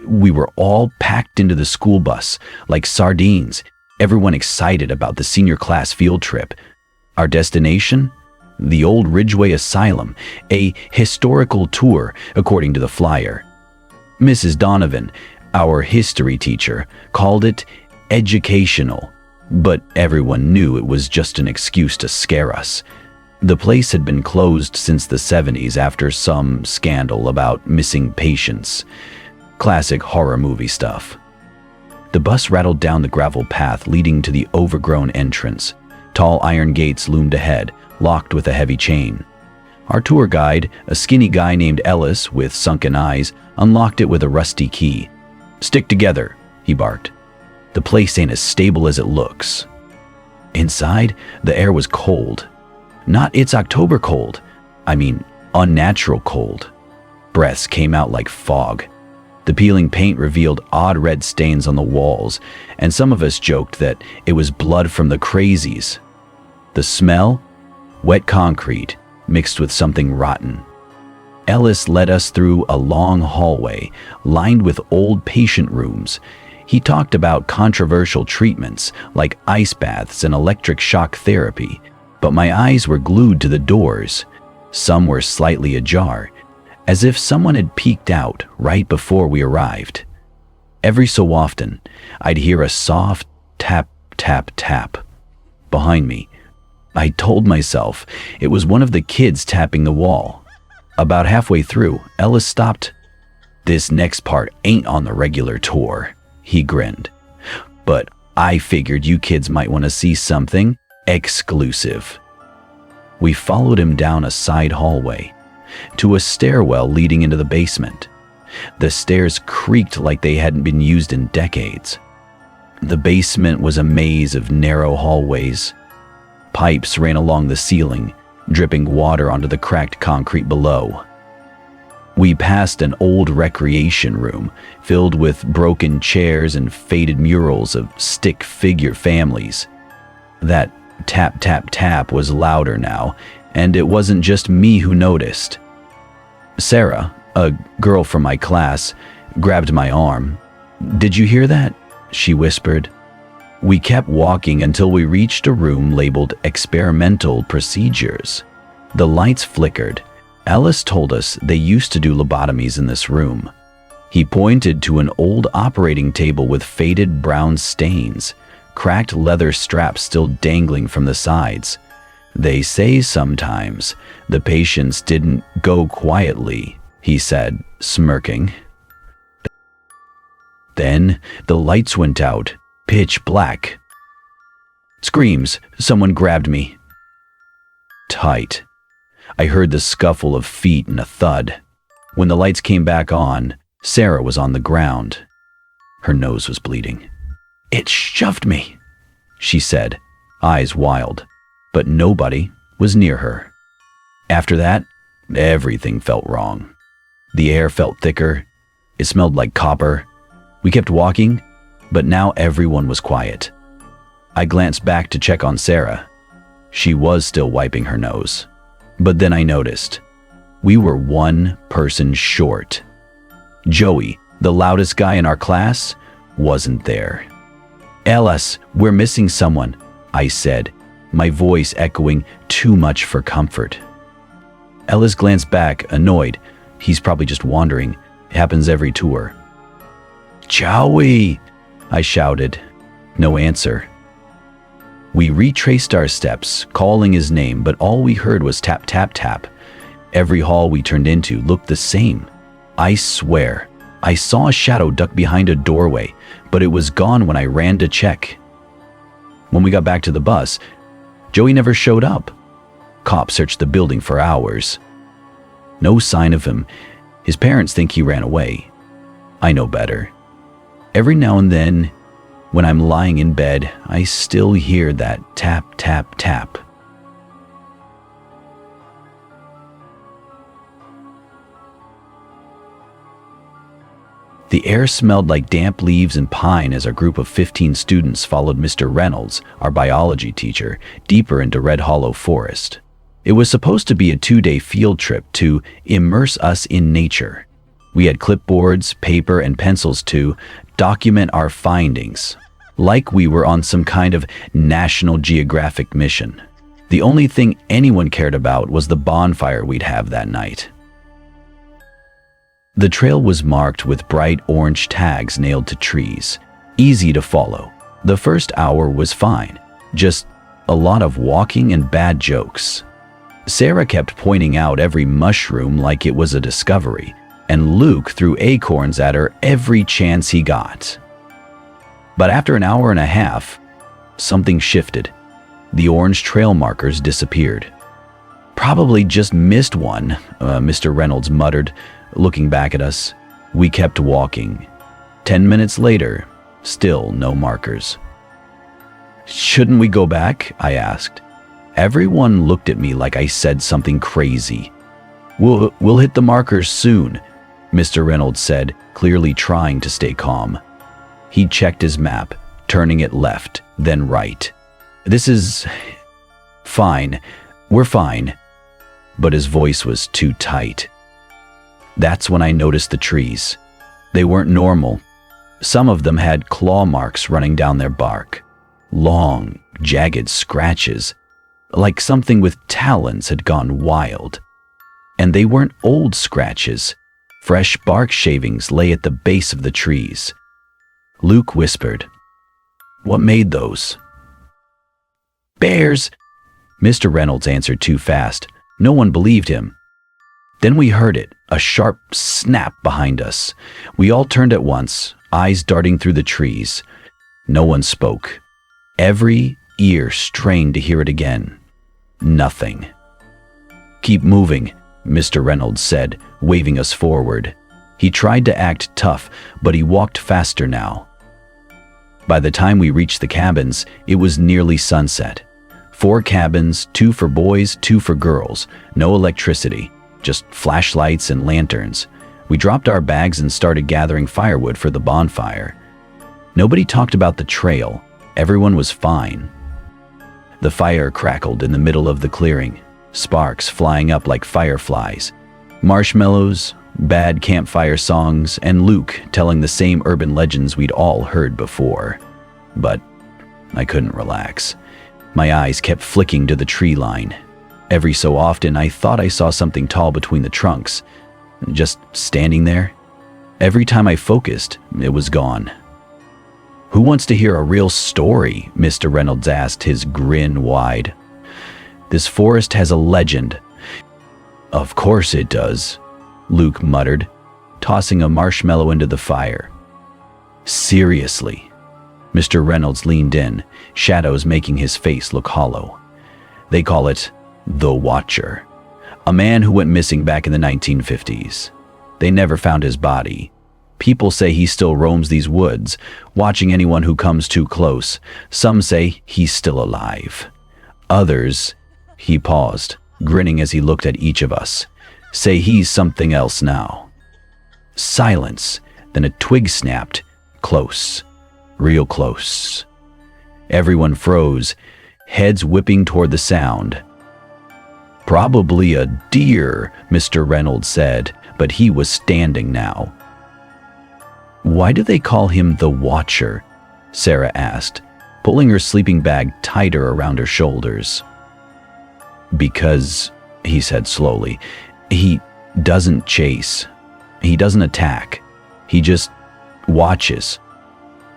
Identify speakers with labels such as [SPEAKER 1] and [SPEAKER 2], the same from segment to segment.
[SPEAKER 1] We were all packed into the school bus like sardines, everyone excited about the senior class field trip. Our destination? The old Ridgeway Asylum, a historical tour according to the flyer. Mrs. Donovan, our history teacher, called it educational, but everyone knew it was just an excuse to scare us. The place had been closed since the 70s after some scandal about missing patients. Classic horror movie stuff. The bus rattled down the gravel path leading to the overgrown entrance. Tall iron gates loomed ahead, locked with a heavy chain. Our tour guide, a skinny guy named Ellis with sunken eyes, unlocked it with a rusty key. "Stick together," he barked. "The place ain't as stable as it looks." Inside, the air was cold. Not it's October cold. I mean, unnatural cold. Breaths came out like fog. The peeling paint revealed odd red stains on the walls, and some of us joked that it was blood from the crazies. The smell? Wet concrete mixed with something rotten. Ellis led us through a long hallway lined with old patient rooms. He talked about controversial treatments like ice baths and electric shock therapy, but my eyes were glued to the doors. Some were slightly ajar, as if someone had peeked out right before we arrived. Every so often, I'd hear a soft tap, tap, tap behind me. I told myself it was one of the kids tapping the wall. About halfway through, Ellis stopped. "This next part ain't on the regular tour," he grinned. "But I figured you kids might want to see something exclusive." We followed him down a side hallway to a stairwell leading into the basement. The stairs creaked like they hadn't been used in decades. The basement was a maze of narrow hallways. Pipes ran along the ceiling, dripping water onto the cracked concrete below. We passed an old recreation room filled with broken chairs and faded murals of stick figure families. That tap, tap, tap was louder now, and it wasn't just me who noticed. Sarah, a girl from my class, grabbed my arm. "Did you hear that?" she whispered. We kept walking until we reached a room labeled experimental procedures. The lights flickered. Ellis told us they used to do lobotomies in this room. He pointed to an old operating table with faded brown stains, cracked leather straps still dangling from the sides. "They say sometimes the patients didn't go quietly," he said, smirking. Then the lights went out, pitch black. Screams, someone grabbed me. Tight. I heard the scuffle of feet and a thud. When the lights came back on, Sarah was on the ground. Her nose was bleeding. "It shoved me," she said, eyes wild, but nobody was near her. After that, everything felt wrong. The air felt thicker. It smelled like copper. We kept walking, but now everyone was quiet. I glanced back to check on Sarah. She was still wiping her nose. But then I noticed we were one person short. Joey, the loudest guy in our class, wasn't there. "Ellis, we're missing someone," I said, my voice echoing too much for comfort. Ellis glanced back, annoyed. He's probably just wandering. It happens every tour. "Joey!" I shouted. No answer. We retraced our steps, calling his name, but all we heard was tap, tap, tap. Every hall we turned into looked the same. I swear, I saw a shadow duck behind a doorway, but it was gone when I ran to check. When we got back to the bus, Joey never showed up. Cops searched the building for hours. No sign of him. His parents think he ran away. I know better. Every now and then, when I'm lying in bed, I still hear that tap, tap, tap. The air smelled like damp leaves and pine as our group of 15 students followed Mr. Reynolds, our biology teacher, deeper into Red Hollow Forest. It was supposed to be a 2-day field trip to immerse us in nature. We had clipboards, paper, and pencils to document our findings, like we were on some kind of National Geographic mission. The only thing anyone cared about was the bonfire we'd have that night. The trail was marked with bright orange tags nailed to trees, easy to follow. The first hour was fine, just a lot of walking and bad jokes. Sarah kept pointing out every mushroom like it was a discovery, and Luke threw acorns at her every chance he got. But after an hour and a half, something shifted. The orange trail markers disappeared. "Probably just missed one," Mr. Reynolds muttered, looking back at us. We kept walking. 10 minutes later, still no markers. "Shouldn't we go back?" I asked. Everyone looked at me like I said something crazy. We'll hit the markers soon," Mr. Reynolds said, clearly trying to stay calm. He checked his map, turning it left, then right. "This is fine. We're fine." But his voice was too tight. That's when I noticed the trees. They weren't normal. Some of them had claw marks running down their bark. Long, jagged scratches, like something with talons had gone wild. And they weren't old scratches. Fresh bark shavings lay at the base of the trees. Luke whispered, "What made those?" "Bears," Mr. Reynolds answered too fast. No one believed him. Then we heard it, a sharp snap behind us. We all turned at once, eyes darting through the trees. No one spoke. Every ear strained to hear it again. Nothing. "Keep moving," Mr. Reynolds said, waving us forward. He tried to act tough, but he walked faster now. By the time we reached the cabins, it was nearly sunset. 4 cabins, 2 for boys, 2 for girls. No electricity, just flashlights and lanterns. We dropped our bags and started gathering firewood for the bonfire. Nobody talked about the trail. Everyone was fine. The fire crackled in the middle of the clearing, sparks flying up like fireflies. Marshmallows, bad campfire songs, and Luke telling the same urban legends we'd all heard before. But I couldn't relax. My eyes kept flicking to the tree line. Every so often, I thought I saw something tall between the trunks, just standing there. Every time I focused, it was gone. "Who wants to hear a real story?" Mr. Reynolds asked, his grin wide. "This forest has a legend." "Of course it does," Luke muttered, tossing a marshmallow into the fire. "Seriously." Mr. Reynolds leaned in, shadows making his face look hollow. "They call it the Watcher, a man who went missing back in the 1950s. They never found his body. People say he still roams these woods, watching anyone who comes too close. Some say he's still alive. Others," he paused, grinning as he looked at each of us, "say he's something else now." Silence, then a twig snapped, close, real close. Everyone froze, heads whipping toward the sound. "Probably a deer," Mr. Reynolds said, but he was standing now. "Why do they call him the Watcher?" Sarah asked, pulling her sleeping bag tighter around her shoulders. "Because," he said slowly, "he doesn't chase. He doesn't attack. He just watches."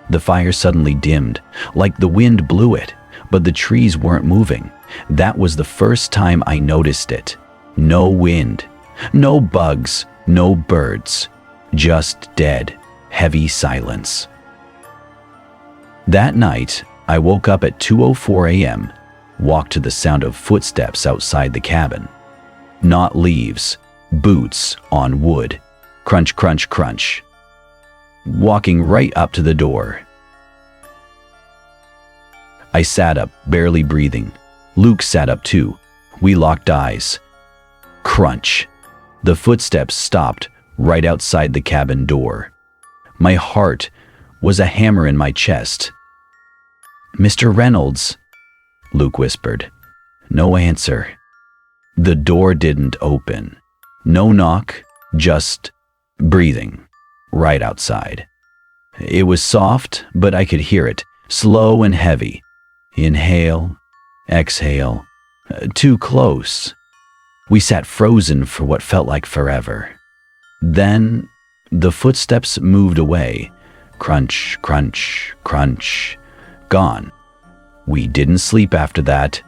[SPEAKER 1] The fire suddenly dimmed, like the wind blew it, but the trees weren't moving. That was the first time I noticed it. No wind, no bugs, no birds, just dead, heavy silence. That night, I woke up at 2:04 a.m., walked to the sound of footsteps outside the cabin. Not leaves, boots on wood. Crunch, crunch, crunch. Walking right up to the door. I sat up, barely breathing. Luke sat up too. We locked eyes. Crunch. The footsteps stopped right outside the cabin door. My heart was a hammer in my chest. "Mr. Reynolds," Luke whispered. No answer. The door didn't open. No knock, just breathing, right outside. It was soft, but I could hear it, slow and heavy. Inhale, exhale, too close. We sat frozen for what felt like forever. Then, the footsteps moved away. Crunch, crunch, crunch. Gone. We didn't sleep after that.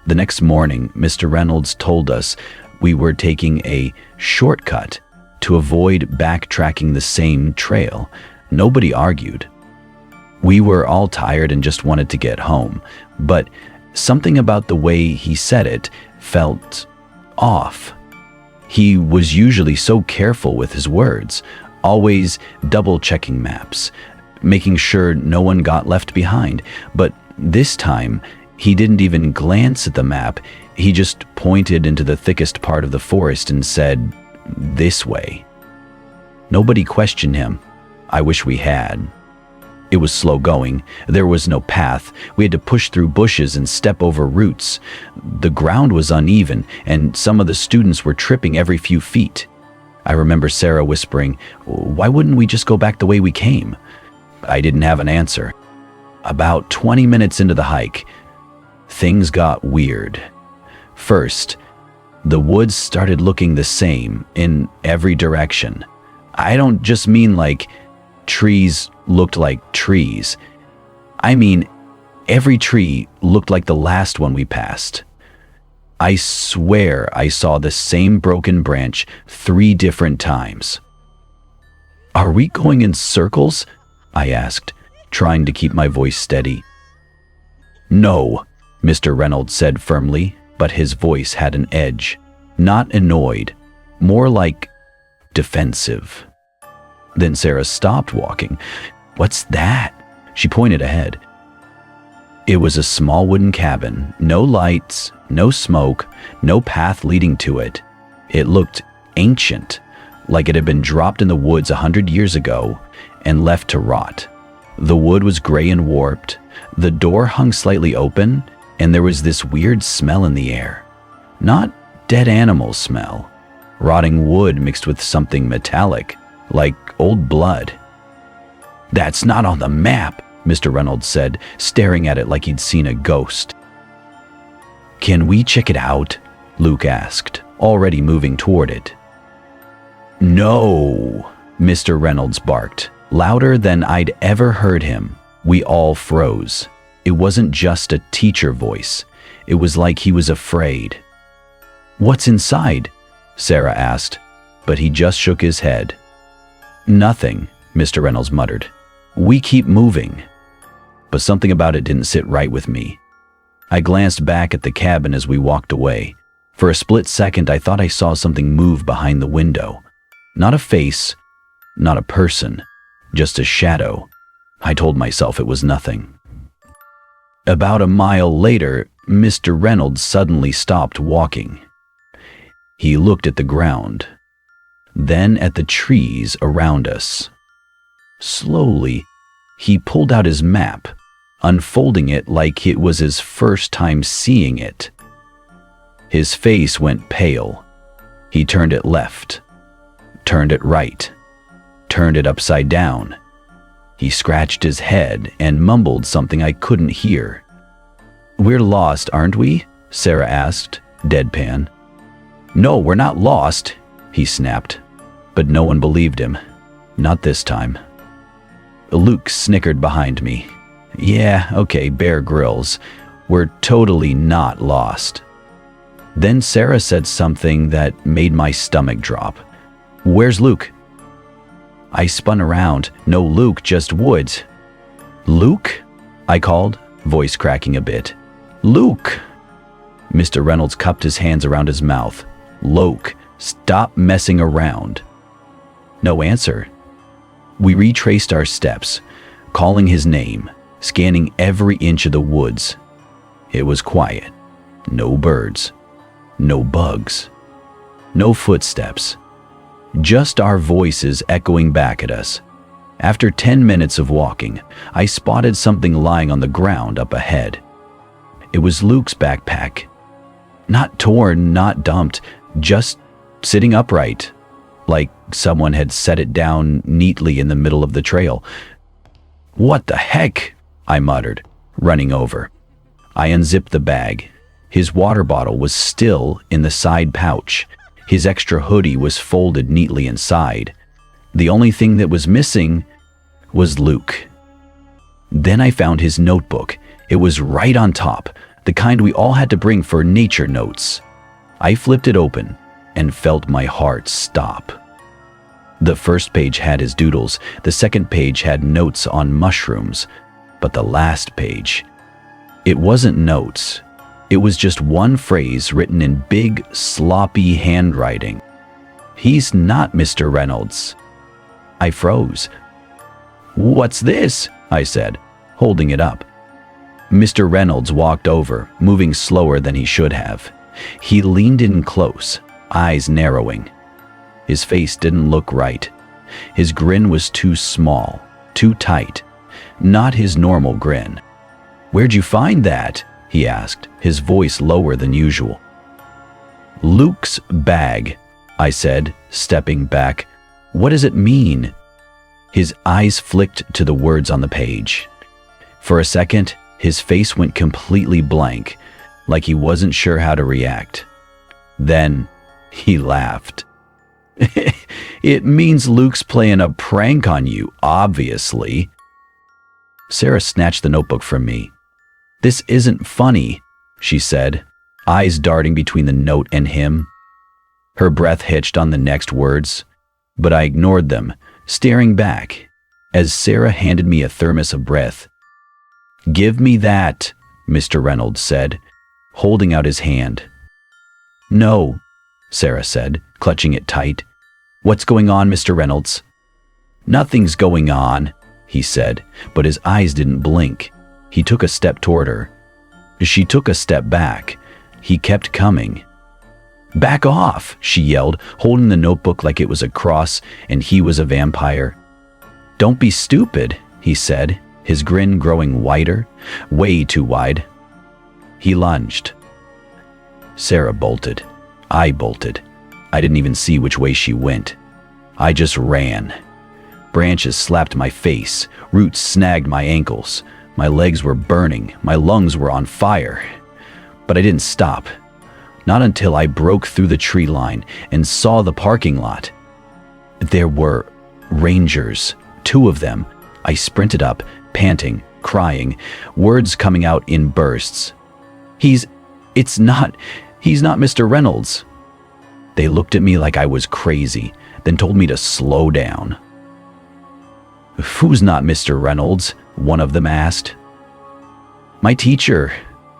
[SPEAKER 1] The next morning, Mr. Reynolds told us we were taking a shortcut to avoid backtracking the same trail. Nobody argued. We were all tired and just wanted to get home, but something about the way he said it felt off. He was usually so careful with his words, always double-checking maps, making sure no one got left behind. But this time, he didn't even glance at the map. He just pointed into the thickest part of the forest and said, "This way." Nobody questioned him. I wish we had. It was slow going. There was no path. We had to push through bushes and step over roots. The ground was uneven, and some of the students were tripping every few feet. I remember Sarah whispering, "Why wouldn't we just go back the way we came?" I didn't have an answer. About 20 minutes into the hike, things got weird. First, the woods started looking the same in every direction. I don't just mean like trees looked like trees. I mean, every tree looked like the last one we passed. I swear I saw the same broken branch 3 different times. "Are we going in circles?" I asked, trying to keep my voice steady. "No," Mr. Reynolds said firmly, but his voice had an edge. Not annoyed, more like defensive. Then Sarah stopped walking. "What's that?" She pointed ahead. It was a small wooden cabin, no lights, no smoke, no path leading to it. It looked ancient, like it had been dropped in the woods 100 years ago and left to rot. The wood was gray and warped, the door hung slightly open, and there was this weird smell in the air. Not dead animal smell, rotting wood mixed with something metallic, like old blood. "That's not on the map," Mr. Reynolds said, staring at it like he'd seen a ghost. "Can we check it out?" Luke asked, already moving toward it. "No," Mr. Reynolds barked, louder than I'd ever heard him. We all froze. It wasn't just a teacher voice. It was like he was afraid. "What's inside?" Sarah asked, but he just shook his head. "Nothing," Mr. Reynolds muttered. "We keep moving." But something about it didn't sit right with me. I glanced back at the cabin as we walked away. For a split second, I thought I saw something move behind the window. Not a face, not a person, just a shadow. I told myself it was nothing. About a mile later, Mr. Reynolds suddenly stopped walking. He looked at the ground, then at the trees around us. Slowly, he pulled out his map, unfolding it like it was his first time seeing it. His face went pale. He turned it left, turned it right, turned it upside down. He scratched his head and mumbled something I couldn't hear. "We're lost, aren't we?" Sarah asked, deadpan. "No, we're not lost," he snapped. But no one believed him. Not this time. Luke snickered behind me. "Yeah, okay, Bear Grylls. We're totally not lost." Then Sarah said something that made my stomach drop. "Where's Luke?" I spun around. No Luke, just woods. "Luke?" I called, voice cracking a bit. "Luke!" Mr. Reynolds cupped his hands around his mouth. "Luke, stop messing around." No answer. We retraced our steps, calling his name, scanning every inch of the woods. It was quiet. No birds. No bugs. No footsteps. Just our voices echoing back at us. After 10 minutes of walking, I spotted something lying on the ground up ahead. It was Luke's backpack. Not torn, not dumped, just sitting upright. like someone had set it down neatly in the middle of the trail. "What the heck?" I muttered, running over. I unzipped the bag. His water bottle was still in the side pouch. His extra hoodie was folded neatly inside. The only thing that was missing was Luke. Then I found his notebook. It was right on top, the kind we all had to bring for nature notes. I flipped it open and felt my heart stop. The first page had his doodles, the second page had notes on mushrooms, but the last page, it wasn't notes. It was just one phrase written in big, sloppy handwriting. "He's not Mr. Reynolds." I froze. "What's this?" I said, holding it up. Mr. Reynolds walked over, moving slower than he should have. He leaned in close, eyes narrowing. His face didn't look right. His grin was too small, too tight, not his normal grin. "Where'd you find that?" he asked, his voice lower than usual. "Luke's bag," I said, stepping back. "What does it mean?" His eyes flicked to the words on the page. For a second, his face went completely blank, like he wasn't sure how to react. Then he laughed. "It means Luke's playing a prank on you, obviously." Sarah snatched the notebook from me. "This isn't funny," she said, eyes darting between the note and him. Her breath hitched on the next words, but I ignored them, staring back, as Sarah handed me a thermos of breath. "Give me that," Mr. Reynolds said, holding out his hand. "No," Sarah said, clutching it tight. "What's going on, Mr. Reynolds?" "Nothing's going on," he said, but his eyes didn't blink. He took a step toward her. She took a step back. He kept coming. "Back off," she yelled, holding the notebook like it was a cross and he was a vampire. "Don't be stupid," he said, his grin growing wider, way too wide. He lunged. Sarah bolted. I bolted. I didn't even see which way she went. I just ran. Branches slapped my face, roots snagged my ankles. My legs were burning, my lungs were on fire. But I didn't stop. Not until I broke through the tree line and saw the parking lot. There were rangers, 2 of them. I sprinted up, panting, crying, words coming out in bursts. He's not Mr. Reynolds." They looked at me like I was crazy, then told me to slow down. "Who's not Mr. Reynolds?" one of them asked. "My teacher,"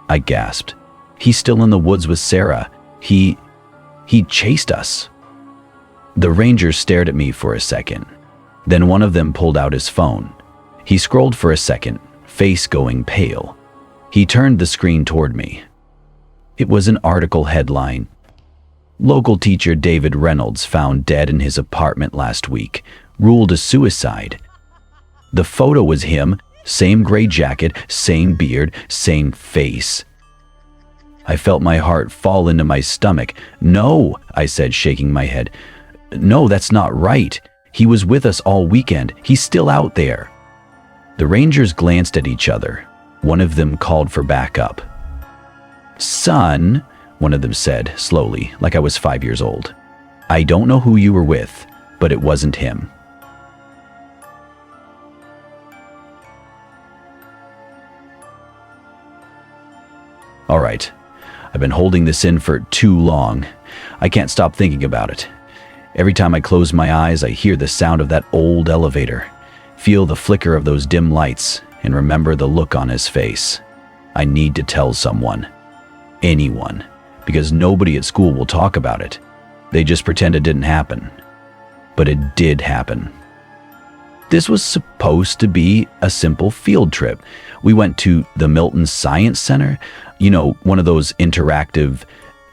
[SPEAKER 1] I gasped. "He's still in the woods with Sarah. He chased us." The rangers stared at me for a second. Then one of them pulled out his phone. He scrolled for a second, face going pale. He turned the screen toward me. It was an article headline. "Local teacher David Reynolds found dead in his apartment last week. Ruled a suicide." The photo was him, same gray jacket, same beard, same face. I felt my heart fall into my stomach. "No," I said, shaking my head. "No, that's not right. He was with us all weekend. He's still out there." The rangers glanced at each other. One of them called for backup. "Son," one of them said, slowly, like I was 5 years old, "I don't know who you were with, but it wasn't him." All right, I've been holding this in for too long. I can't stop thinking about it. Every time I close my eyes, I hear the sound of that old elevator, feel the flicker of those dim lights, and remember the look on his face. I need to tell someone. Anyone. Because nobody at school will talk about it. They just pretend it didn't happen. But it did happen. This was supposed to be a simple field trip. We went to the Milton Science Center, one of those interactive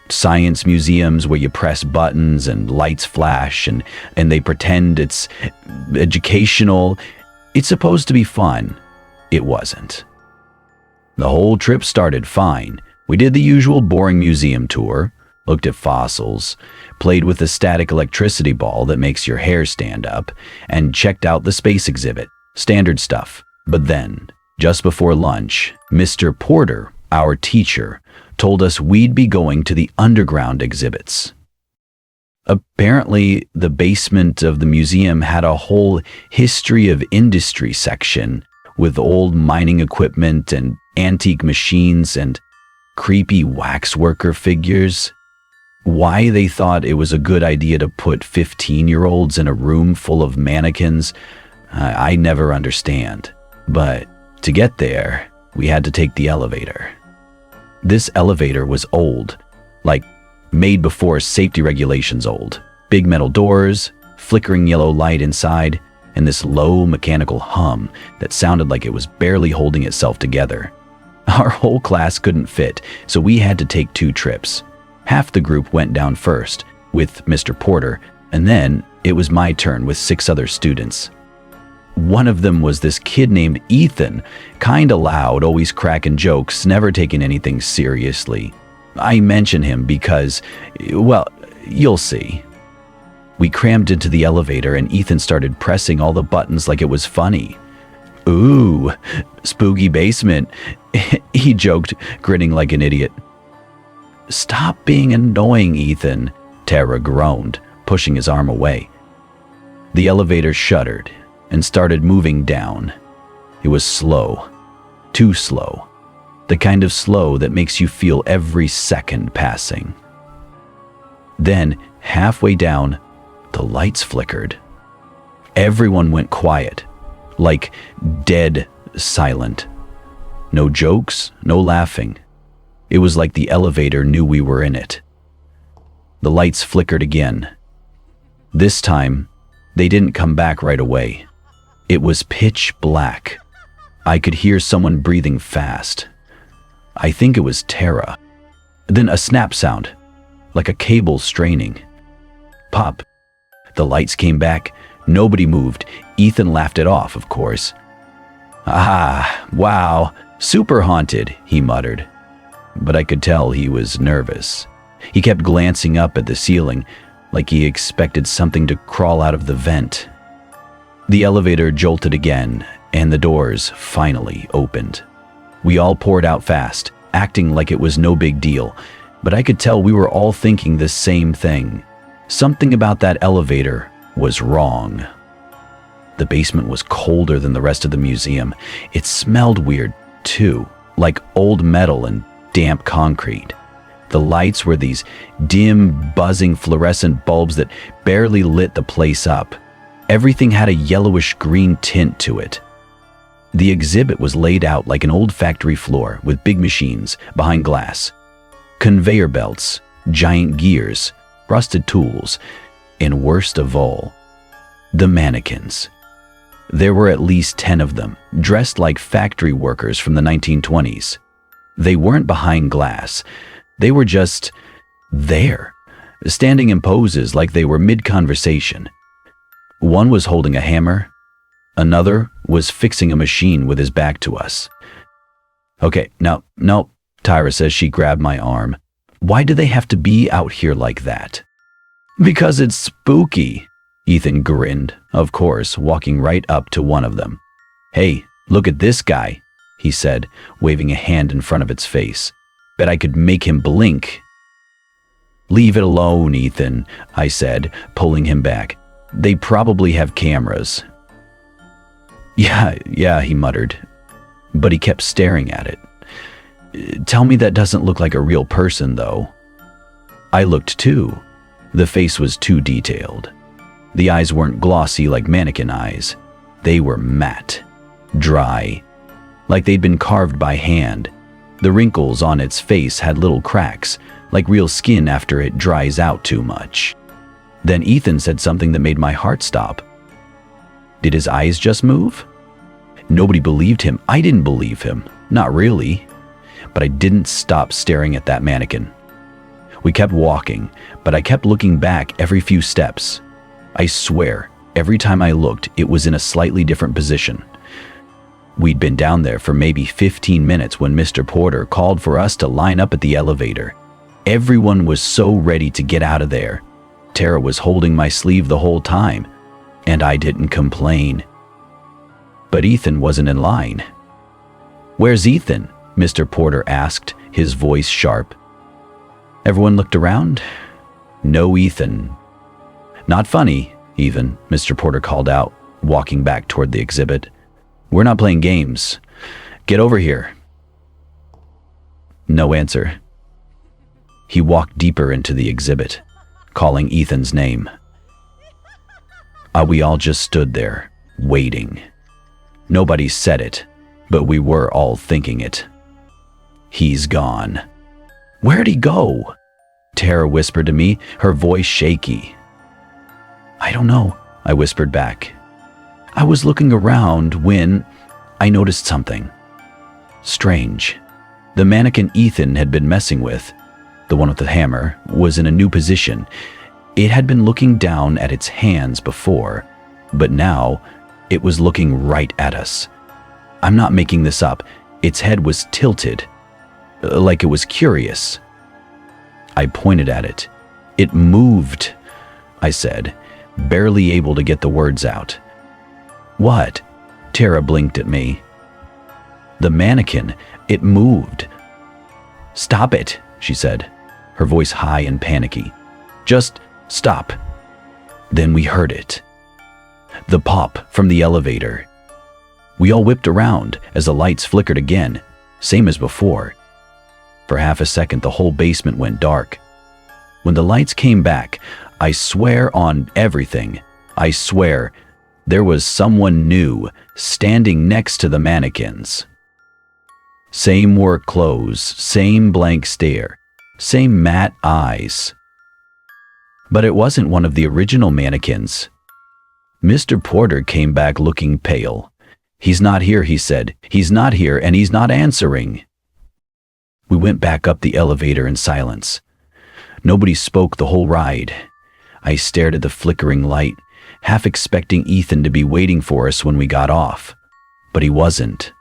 [SPEAKER 1] science museums where you press buttons and lights flash and they pretend it's educational. It's supposed to be fun. It wasn't. The whole trip started fine. We did the usual boring museum tour, looked at fossils, played with the static electricity ball that makes your hair stand up, and checked out the space exhibit. Standard stuff. But then, just before lunch, Mr. Porter, our teacher, told us we'd be going to the underground exhibits. Apparently, the basement of the museum had a whole history of industry section with old mining equipment and antique machines and creepy waxworker figures. Why they thought it was a good idea to put 15-year-olds in a room full of mannequins, I never understand. But to get there, we had to take the elevator. This elevator was old, like made before safety regulations old. Big metal doors, flickering yellow light inside, and this low mechanical hum that sounded like it was barely holding itself together. Our whole class couldn't fit, so we had to take 2 trips. Half the group went down first, with Mr. Porter, and then it was my turn with 6 other students. One of them was this kid named Ethan, kinda loud, always cracking jokes, never taking anything seriously. I mention him because, well, you'll see. We crammed into the elevator and Ethan started pressing all the buttons like it was funny. "Ooh, spooky basement," he joked, grinning like an idiot. "Stop being annoying, Ethan," Tara groaned, pushing his arm away. The elevator shuddered and started moving down. It was slow, too slow, the kind of slow that makes you feel every second passing. Then, halfway down, the lights flickered. Everyone went quiet, like dead silent. No jokes, no laughing. It was like the elevator knew we were in it. The lights flickered again. This time, they didn't come back right away. It was pitch black. I could hear someone breathing fast. I think it was Tara. Then a snap sound, like a cable straining. Pop. The lights came back. Nobody moved. Ethan laughed it off, of course. "Ah, wow, super haunted," he muttered. But I could tell he was nervous. He kept glancing up at the ceiling, like he expected something to crawl out of the vent. The elevator jolted again, and the doors finally opened. We all poured out fast, acting like it was no big deal, but I could tell we were all thinking the same thing. Something about that elevator was wrong. The basement was colder than the rest of the museum. It smelled weird, too, like old metal and damp concrete. The lights were these dim, buzzing fluorescent bulbs that barely lit the place up. Everything had a yellowish-green tint to it. The exhibit was laid out like an old factory floor with big machines behind glass. Conveyor belts, giant gears, rusted tools, and worst of all, the mannequins. There were at least 10 of them, dressed like factory workers from the 1920s. They weren't behind glass. They were just there, standing in poses like they were mid-conversation. One was holding a hammer. Another was fixing a machine with his back to us. "Okay, no, Tyra says. She grabbed my arm. "Why do they have to be out here like that?" "Because it's spooky," Ethan grinned, of course, walking right up to one of them. "Hey, look at this guy," he said, waving a hand in front of its face. "Bet I could make him blink." "Leave it alone, Ethan," I said, pulling him back. "They probably have cameras." Yeah, he muttered, but he kept staring at it. "Tell me that doesn't look like a real person, though." I looked too. The face was too detailed. The eyes weren't glossy like mannequin eyes. They were matte, dry, like they'd been carved by hand. The wrinkles on its face had little cracks, like real skin after it dries out too much. Then Ethan said something that made my heart stop. Did his eyes just move? Nobody believed him. I didn't believe him. Not really. But I didn't stop staring at that mannequin. We kept walking, but I kept looking back every few steps. I swear, every time I looked, it was in a slightly different position. We'd been down there for maybe 15 minutes when Mr. Porter called for us to line up at the elevator. Everyone was so ready to get out of there. Tara was holding my sleeve the whole time, and I didn't complain. But Ethan wasn't in line. "Where's Ethan?" Mr. Porter asked, his voice sharp. Everyone looked around. No Ethan. "Not funny, Ethan," Mr. Porter called out, walking back toward the exhibit. "We're not playing games. Get over here." No answer. He walked deeper into the exhibit, calling Ethan's name. We all just stood there, waiting. Nobody said it, but we were all thinking it. "He's gone." "Where'd he go?" Tara whispered to me, her voice shaky. "I don't know," I whispered back. I was looking around when I noticed something strange. The mannequin Ethan had been messing with, the one with the hammer, was in a new position. It had been looking down at its hands before, but now it was looking right at us. I'm not making this up. Its head was tilted, like it was curious. I pointed at it. "It moved," I said, barely able to get the words out. "What?" Tara blinked at me. "The mannequin. It moved." "Stop it," she said, her voice high and panicky. "Just stop." Then we heard it. The pop from the elevator. We all whipped around as the lights flickered again, same as before. For half a second, the whole basement went dark. When the lights came back, I swear on everything, I swear, there was someone new standing next to the mannequins. Same work clothes, same blank stare, same matte eyes. But it wasn't one of the original mannequins. Mr. Porter came back looking pale. "He's not here," he said. "He's not here, and he's not answering." We went back up the elevator in silence. Nobody spoke the whole ride. I stared at the flickering light, half expecting Ethan to be waiting for us when we got off. But he wasn't.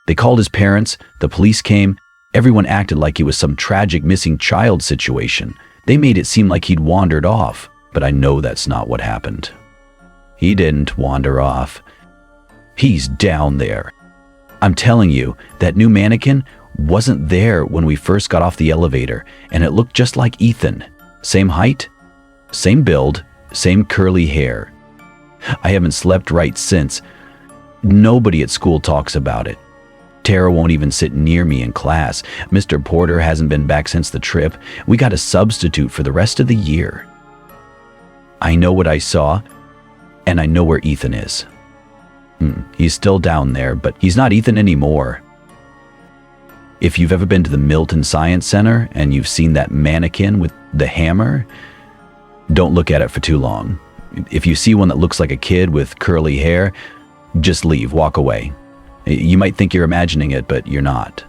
[SPEAKER 1] They called his parents, the police came, everyone acted like it was some tragic missing child situation. They made it seem like he'd wandered off, but I know that's not what happened. He didn't wander off. He's down there. I'm telling you, that new mannequin wasn't there when we first got off the elevator, and it looked just like Ethan. Same height, same build, same curly hair. I haven't slept right since. Nobody at school talks about it. Tara won't even sit near me in class. Mr. Porter hasn't been back since the trip. We got a substitute for the rest of the year. I know what I saw, and I know where Ethan is. He's still down there, but he's not Ethan anymore. If you've ever been to the Milton Science Center and you've seen that mannequin with the hammer, don't look at it for too long. If you see one that looks like a kid with curly hair, just leave, walk away. You might think you're imagining it, but you're not.